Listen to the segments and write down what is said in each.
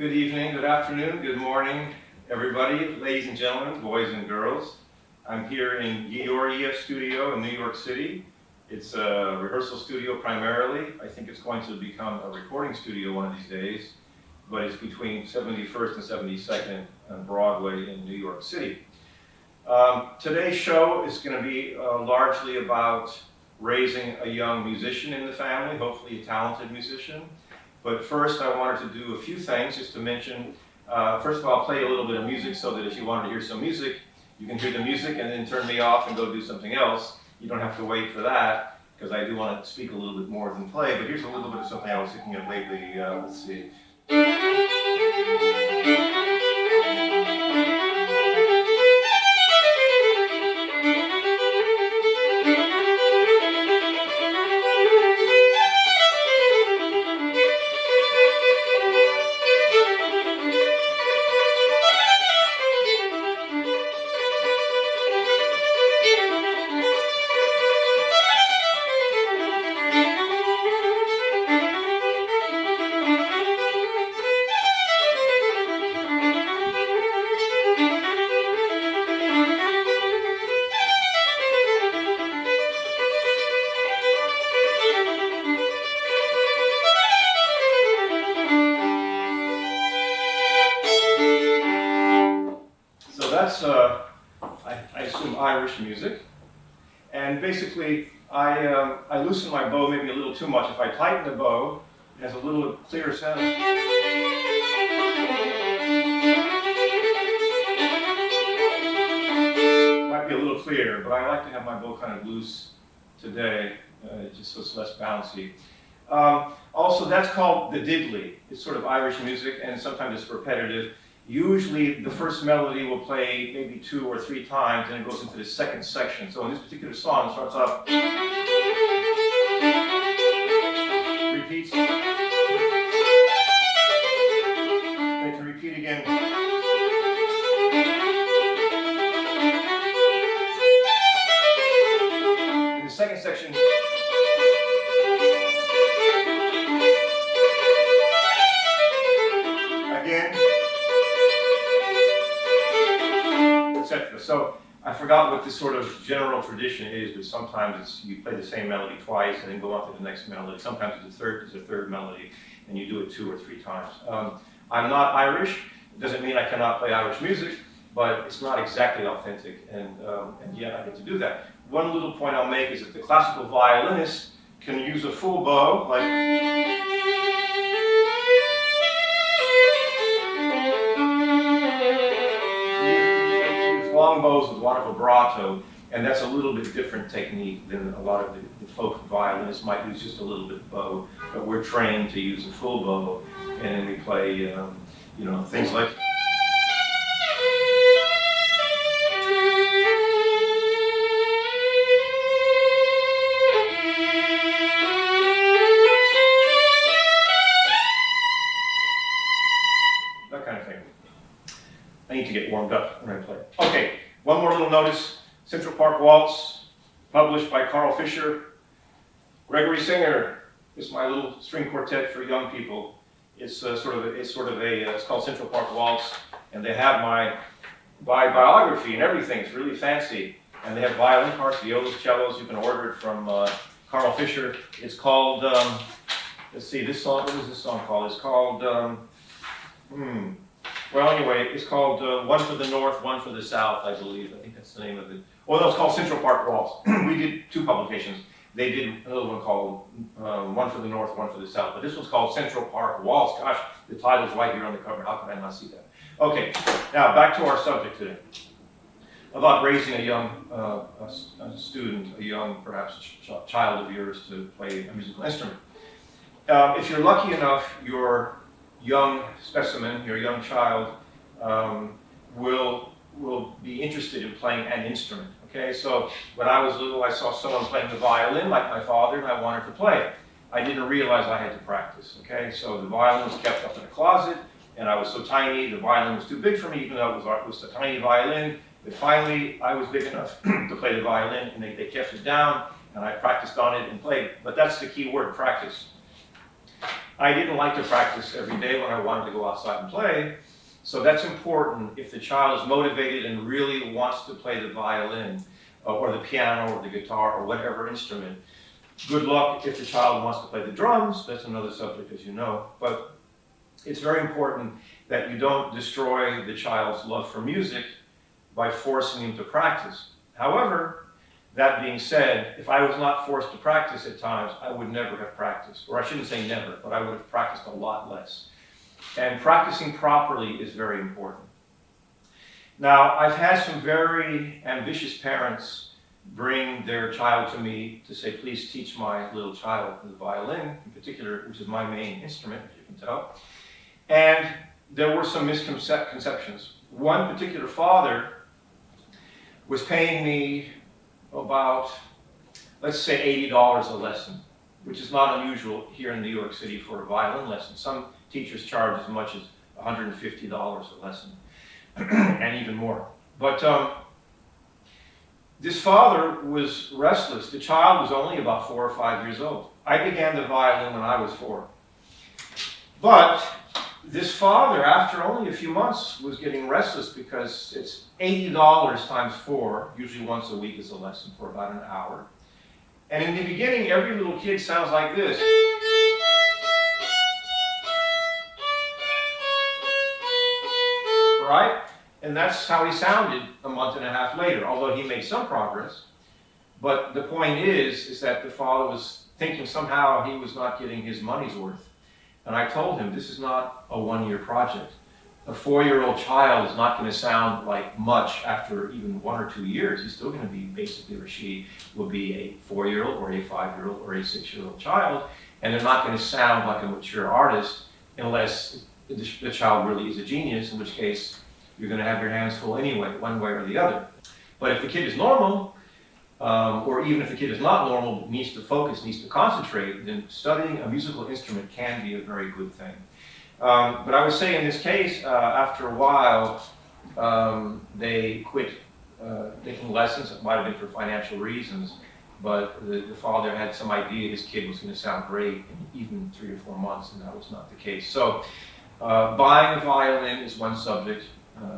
Good evening, good afternoon, good morning, everybody, ladies and gentlemen, boys and girls. I'm here in Georgia Studio in New York City. It's a rehearsal studio primarily. I think it's going to become a recording studio one of these days, but it's between 71st and 72nd on Broadway in New York City. Today's show is going to be largely about raising a young musician in the family, hopefully a talented musician. But first I wanted to do a few things just to mention. First of all, I'll play a little bit of music so that if you wanted to hear some music, you can hear the music and then turn me off and go do something else. You don't have to wait for that, because I do want to speak a little bit more than play, but here's a little bit of something I was thinking of lately. Let's see. That's, I assume, Irish music. And basically, I loosen my bow maybe a little too much. If I tighten the bow, it has a little clearer sound. Might be a little clearer, but I like to have my bow kind of loose today, just so it's less bouncy. Also, that's called the diddly. It's sort of Irish music, and sometimes it's repetitive. Usually the first melody will play maybe 2 or 3 times, and it goes into the second section. So in this particular song, it starts off, repeats, and to repeat again. In the second section, again. So I forgot what this sort of general tradition is, but sometimes you play the same melody twice and then go on to the next melody. Sometimes it's a third melody, and you do it 2 or 3 times. I'm not Irish. It doesn't mean I cannot play Irish music, but it's not exactly authentic, and yet I get to do that. One little point I'll make is that the classical violinist can use a full bow, like. Long bows with a lot of vibrato, and that's a little bit different technique than a lot of the folk violinists might use just a little bit of bow, but we're trained to use a full bow, and then we play, you know, things like. That kind of thing. I need to get warmed up when I play. Okay, one more little notice. Central Park Waltz, published by Carl Fischer. Gregory Singer is my little string quartet for young people. It's it's called Central Park Waltz, and they have my biography and everything. It's really fancy, and they have violin parts, violas, cellos. You can order it from Carl Fischer. It's called. Let's see, this song. What is this song called? It's called. Well, anyway, it's called One for the North, One for the South, I believe. I think that's the name of it. Well, no, it's called Central Park Waltz. We did 2 publications. They did another one called One for the North, One for the South. But this one's called Central Park Waltz. Gosh, the title's right here on the cover. How could I not see that? Okay, now back to our subject today. About raising a young a student, a young, perhaps, child of yours to play a musical instrument. If you're lucky enough, your young specimen, your young child, will be interested in playing an instrument. Okay, so when I was little, I saw someone playing the violin, like my father, and I wanted to play it. I didn't realize I had to practice. Okay, so the violin was kept up in a closet, and I was so tiny, the violin was too big for me, even though it was a tiny violin. But finally, I was big enough to play the violin, and they kept it down, and I practiced on it and played. But that's the key word, practice. I didn't like to practice every day when I wanted to go outside and play. So that's important if the child is motivated and really wants to play the violin or the piano or the guitar or whatever instrument. Good luck if the child wants to play the drums. That's another subject, as you know. But it's very important that you don't destroy the child's love for music by forcing him to practice. However, that being said, if I was not forced to practice at times, I would never have practiced. Or I shouldn't say never, but I would have practiced a lot less. And practicing properly is very important. Now, I've had some very ambitious parents bring their child to me to say, please teach my little child the violin, in particular, which is my main instrument, as you can tell. And there were some misconceptions. One particular father was paying me about, let's say, $80 a lesson, which is not unusual here in New York City for a violin lesson. Some teachers charge as much as $150 a lesson, and even more. But this father was restless. The child was only about 4 or 5 years old. I began the violin when I was 4. But this father, after only a few months, was getting restless because it's $80 times 4, usually once a week is a lesson for about an hour. And in the beginning, every little kid sounds like this. Right? And that's how he sounded a month and a half later, although he made some progress. But the point is that the father was thinking somehow he was not getting his money's worth. And I told him, this is not a one-year project. A 4-year-old child is not going to sound like much after even 1 or 2 years. He's still going to be basically, or she will be a 4-year-old or a 5-year-old or a 6-year-old child. And they're not going to sound like a mature artist unless the child really is a genius, in which case you're going to have your hands full anyway, one way or the other. But if the kid is normal, or even if the kid is not normal, needs to focus, needs to concentrate, then studying a musical instrument can be a very good thing. But I would say in this case, after a while, they quit taking lessons. It might have been for financial reasons, but the father had some idea his kid was going to sound great in even 3 or 4 months, and that was not the case. So buying a violin is one subject.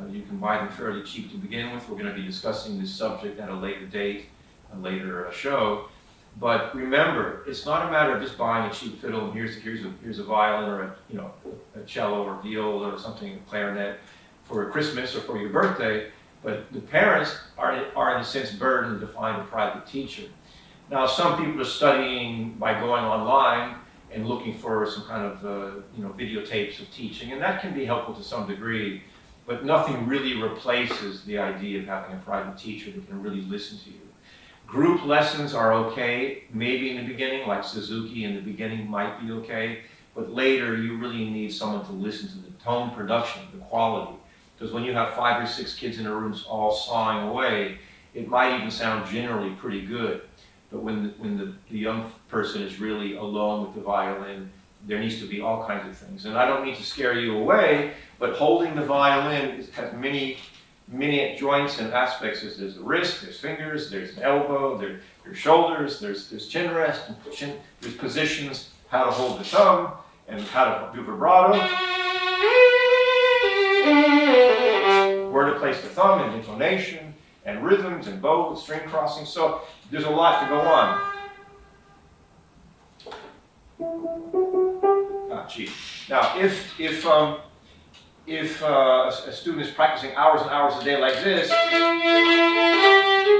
You can buy them fairly cheap to begin with. We're going to be discussing this subject at a later date, a later show. But remember, it's not a matter of just buying a cheap fiddle and here's a violin or a cello or viola or something, a clarinet for Christmas or for your birthday. But the parents are in a sense burdened to find a private teacher. Now, some people are studying by going online and looking for some kind of videotapes of teaching, and that can be helpful to some degree. But nothing really replaces the idea of having a private teacher that can really listen to you. Group lessons are okay, maybe in the beginning, like Suzuki in the beginning might be okay, but later you really need someone to listen to the tone production, the quality. Because when you have 5 or 6 kids in a room all sawing away, it might even sound generally pretty good. But when the young person is really alone with the violin, there needs to be all kinds of things. And I don't mean to scare you away, but holding the violin has many joints and aspects. There's the wrist, there's fingers, there's an elbow, there's shoulders, there's chin rest, and there's positions, how to hold the thumb, and how to do vibrato, where to place the thumb, and intonation, and rhythms, and bow, string crossing. So there's a lot to go on. Now, if a student is practicing hours and hours a day like this,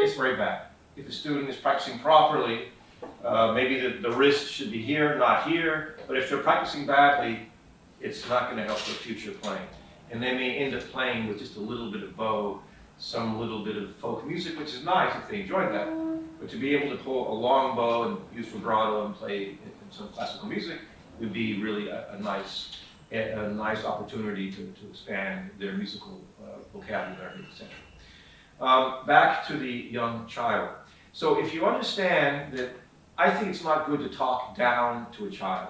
it's very bad. If a student is practicing properly, maybe the wrist should be here, not here. But if they're practicing badly, it's not going to help their future playing. And they may end up playing with just a little bit of bow, some little bit of folk music, which is nice if they enjoy that. But to be able to pull a long bow and use vibrato and play some classical music would be really a nice opportunity to expand their musical vocabulary, etc. Back to the young child. So if you understand that, I think it's not good to talk down to a child.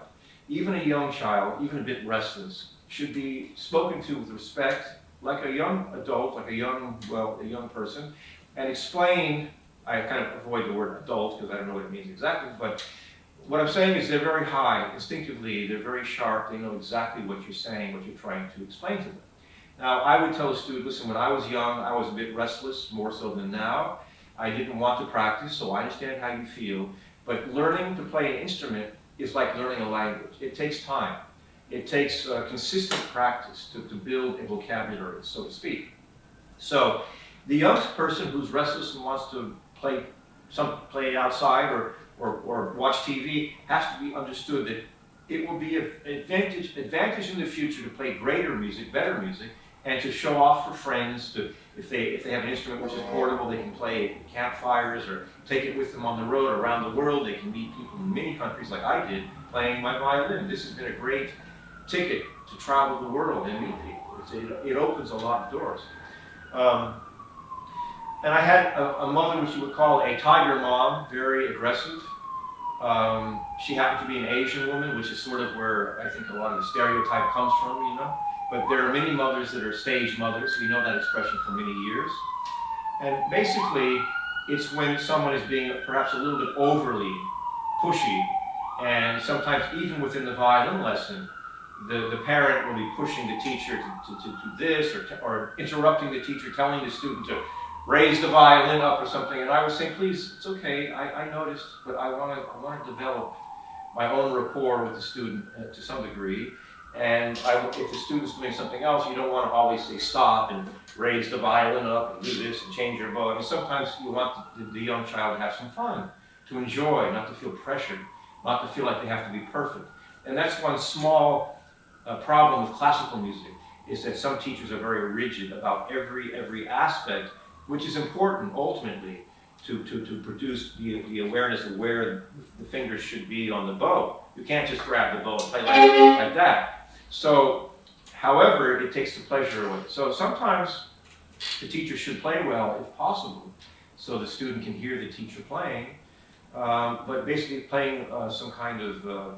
Even a young child, even a bit restless, should be spoken to with respect, like a young adult, like a young person, and explain. I kind of avoid the word adult because I don't know what it means exactly, but what I'm saying is they're very high, instinctively, they're very sharp, they know exactly what you're saying, what you're trying to explain to them. Now, I would tell a student, listen, when I was young, I was a bit restless, more so than now. I didn't want to practice, so I understand how you feel. But learning to play an instrument is like learning a language. It takes time. It takes consistent practice to build a vocabulary, so to speak. So the young person who's restless and wants to play outside or watch TV has to be understood that it will be an advantage in the future to play greater music, better music, and to show off for friends. If they have an instrument which is portable, they can play at campfires or take it with them on the road around the world. They can meet people in many countries like I did playing my violin. This has been a great ticket to travel the world and meet people. It opens a lot of doors. And I had a mother which you would call a tiger mom, very aggressive. She happened to be an Asian woman, which is sort of where I think a lot of the stereotype comes from, you know. But there are many mothers that are stage mothers. We know that expression for many years. And basically, it's when someone is being perhaps a little bit overly pushy, and sometimes even within the violin lesson, the parent will be pushing the teacher to do this, or interrupting the teacher, telling the student to raise the violin up or something. And I was saying, please, it's okay, I noticed, but I want to develop my own rapport with the student to some degree. And if the student's doing something else, you don't want to always say stop and raise the violin up and do this and change your bow. I mean, sometimes you want the young child to have some fun, to enjoy, not to feel pressured, not to feel like they have to be perfect. And that's one small problem with classical music, is that some teachers are very rigid about every aspect, which is important ultimately to produce the awareness of where the fingers should be on the bow. You can't just grab the bow and play like that. So, however, it takes the pleasure away. So sometimes the teacher should play well, if possible, so the student can hear the teacher playing, but basically playing some kind of,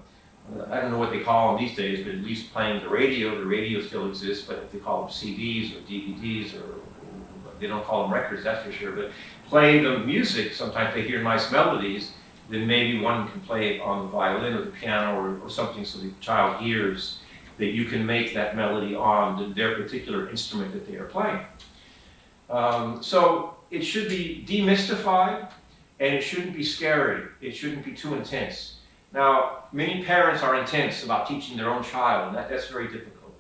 I don't know what they call them these days, but at least playing the radio still exists, but if they call them CDs or DVDs, or they don't call them records, that's for sure, but play the music, sometimes they hear nice melodies, then maybe one can play it on the violin or the piano or something, so the child hears that you can make that melody on their particular instrument that they are playing. So it should be demystified, and it shouldn't be scary. It shouldn't be too intense. Now, many parents are intense about teaching their own child, and that's very difficult.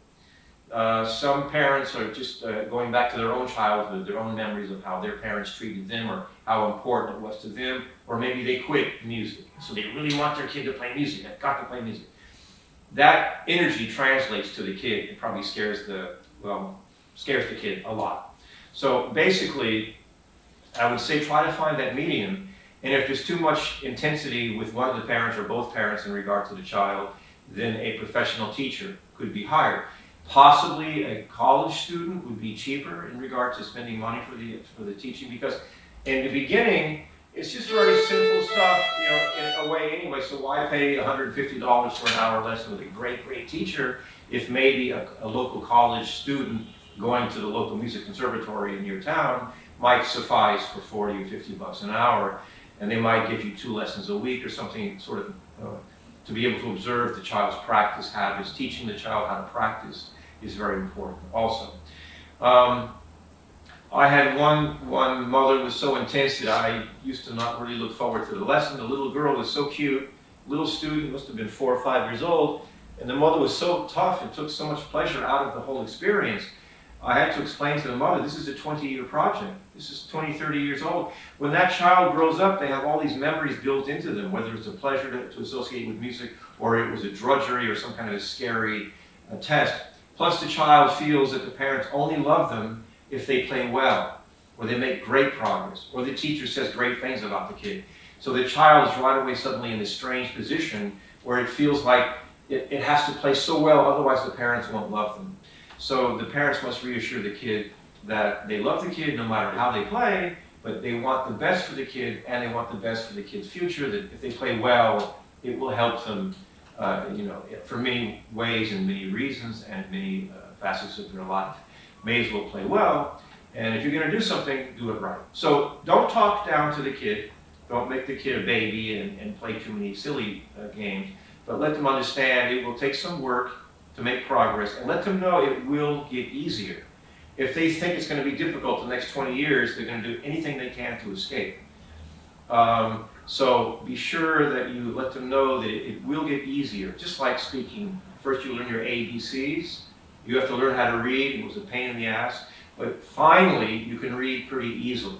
Some parents are just going back to their own childhood, their own memories of how their parents treated them or how important it was to them, or maybe they quit music. So they really want their kid to play music. They've got to play music. That energy translates to the kid. It probably scares the kid a lot. So basically, I would say try to find that medium. And if there's too much intensity with one of the parents or both parents in regard to the child, then a professional teacher could be hired. Possibly a college student would be cheaper in regard to spending money for the teaching, because in the beginning, it's just very simple stuff, you know, in a way anyway, so why pay $150 for an hour lesson with a great teacher if maybe a local college student going to the local music conservatory in your town might suffice for 40 or 50 bucks an hour, and they might give you 2 lessons a week or something, sort of to be able to observe the child's practice habits. Teaching the child how to practice is very important also. I had one mother who was so intense that I used to not really look forward to the lesson. The little girl was so cute, little student, must have been 4 or 5 years old, and the mother was so tough and took so much pleasure out of the whole experience. I had to explain to the mother, this is a 20-year project. This is 20, 30 years old. When that child grows up, they have all these memories built into them, whether it's a pleasure to associate with music, or it was a drudgery or some kind of a scary test. Plus the child feels that the parents only love them if they play well, or they make great progress, or the teacher says great things about the kid. So the child is right away suddenly in this strange position where it feels like it has to play so well, otherwise the parents won't love them. So the parents must reassure the kid that they love the kid no matter how they play, but they want the best for the kid, and they want the best for the kid's future, that if they play well, it will help them for many ways and many reasons and many facets of their life. May as well play well, and if you're going to do something, do it right. So don't talk down to the kid. Don't make the kid a baby and play too many silly games, but let them understand it will take some work to make progress, and let them know it will get easier. If they think it's going to be difficult the next 20 years, they're going to do anything they can to escape. So be sure that you let them know that it will get easier, just like speaking. First you learn your ABCs, you have to learn how to read, it was a pain in the ass, but finally you can read pretty easily.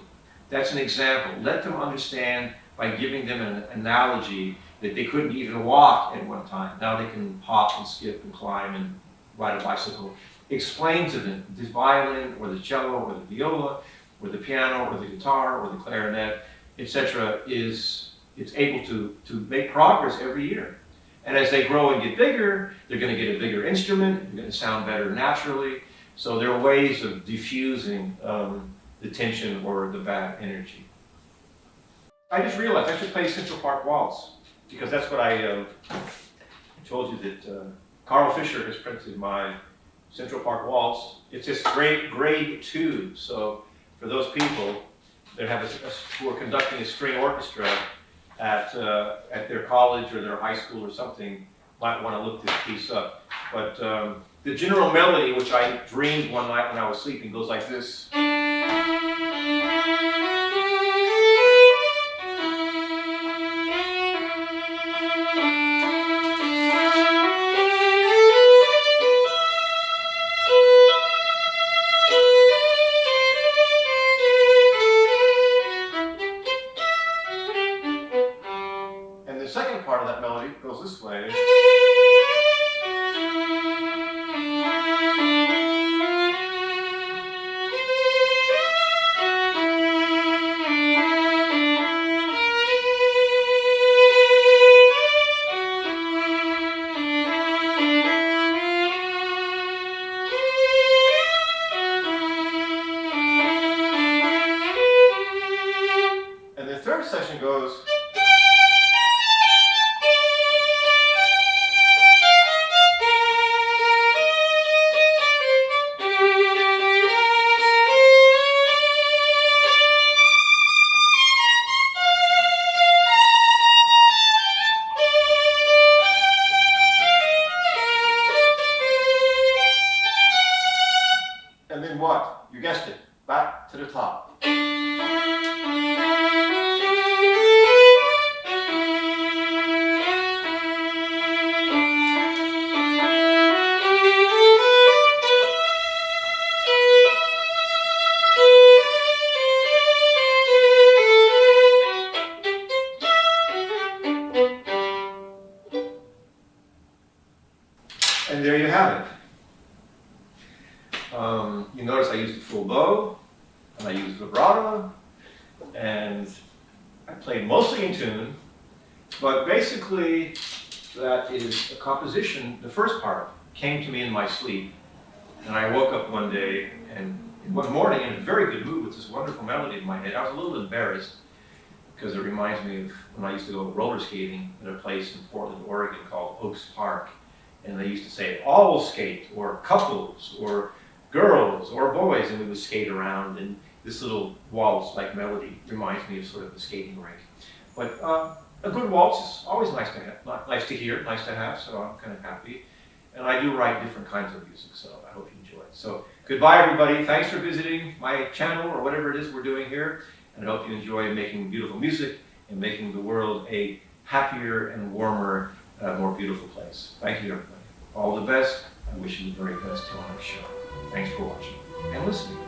That's an example. Let them understand by giving them an analogy that they couldn't even walk at one time. Now they can hop and skip and climb and ride a bicycle. Explain to them the violin or the cello or the viola or the piano or the guitar or the clarinet, etc. it's able to make progress every year. And as they grow and get bigger, they're going to get a bigger instrument, they're going to sound better naturally. So there are ways of diffusing the tension or the bad energy. I just realized I should play Central Park Waltz, because that's what I told you that Carl Fischer has printed my Central Park Waltz. It's this grade 2, so for those people that have who are conducting a string orchestra at their college or their high school or something, might want to look this piece up. But the general melody, which I dreamed one night when I was sleeping, goes like this. The second part of that melody goes this way. And the third section goes. And then what? You guessed it, back to the top. And there you have it. You notice I used a full bow, and I used vibrato, and I played mostly in tune, but basically that is a composition. The first part came to me in my sleep, and I woke up one day, and one morning in a very good mood with this wonderful melody in my head. I was a little embarrassed, because it reminds me of when I used to go roller skating at a place in Portland, Oregon called Oaks Park, and they used to say, all skate, or couples, or girls or boys, and we would skate around, and this little waltz-like melody reminds me of sort of a skating rink. But a good waltz is always nice to have, nice to hear, nice to have, so I'm kind of happy. And I do write different kinds of music, so I hope you enjoy it. So goodbye, everybody. Thanks for visiting my channel or whatever it is we're doing here, and I hope you enjoy making beautiful music and making the world a happier and warmer, more beautiful place. Thank you, everybody. All the best. I wish you the very best on our show. Thanks for watching and listening.